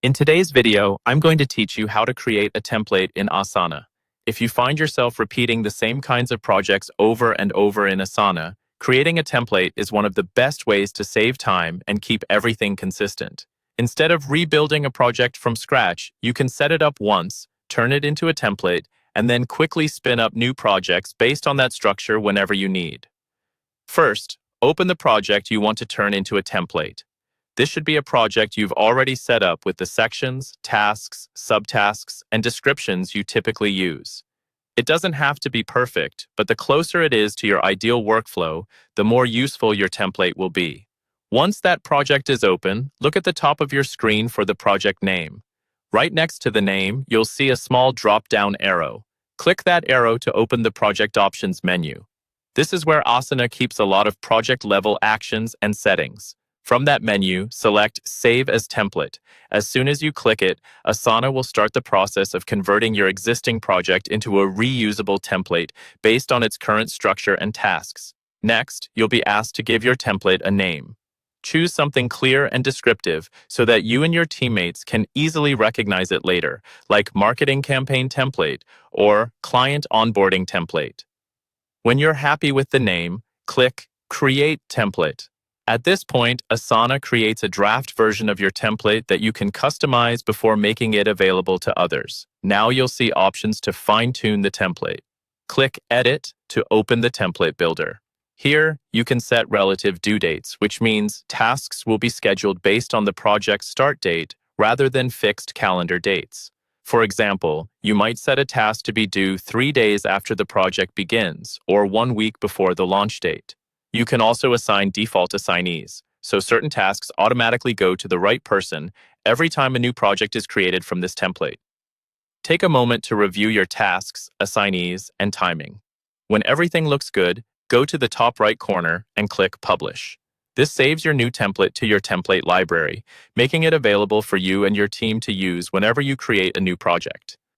In today's video, I'm going to teach you how to create a template in Asana. If you find yourself repeating the same kinds of projects over and over in Asana, creating a template is one of the best ways to save time and keep everything consistent. Instead of rebuilding a project from scratch, you can set it up once, turn it into a template, and then quickly spin up new projects based on that structure whenever you need. First, open the project you want to turn into a template. This should be a project you've already set up with the sections, tasks, subtasks, and descriptions you typically use. It doesn't have to be perfect, but the closer it is to your ideal workflow, the more useful your template will be. Once that project is open, look at the top of your screen for the project name. Right next to the name, you'll see a small drop-down arrow. Click that arrow to open the Project Options menu. This is where Asana keeps a lot of project-level actions and settings. From that menu, select Save as Template. As soon as you click it, Asana will start the process of converting your existing project into a reusable template based on its current structure and tasks. Next, you'll be asked to give your template a name. Choose something clear and descriptive so that you and your teammates can easily recognize it later, like Marketing Campaign Template or Client Onboarding Template. When you're happy with the name, click Create Template. At this point, Asana creates a draft version of your template that you can customize before making it available to others. Now you'll see options to fine-tune the template. Click Edit to open the template builder. Here, you can set relative due dates, which means tasks will be scheduled based on the project's start date rather than fixed calendar dates. For example, you might set a task to be due 3 days after the project begins or 1 week before the launch date. You can also assign default assignees, so certain tasks automatically go to the right person every time a new project is created from this template. Take a moment to review your tasks, assignees, and timing. When everything looks good, go to the top right corner and click Publish. This saves your new template to your template library, making it available for you and your team to use whenever you create a new project.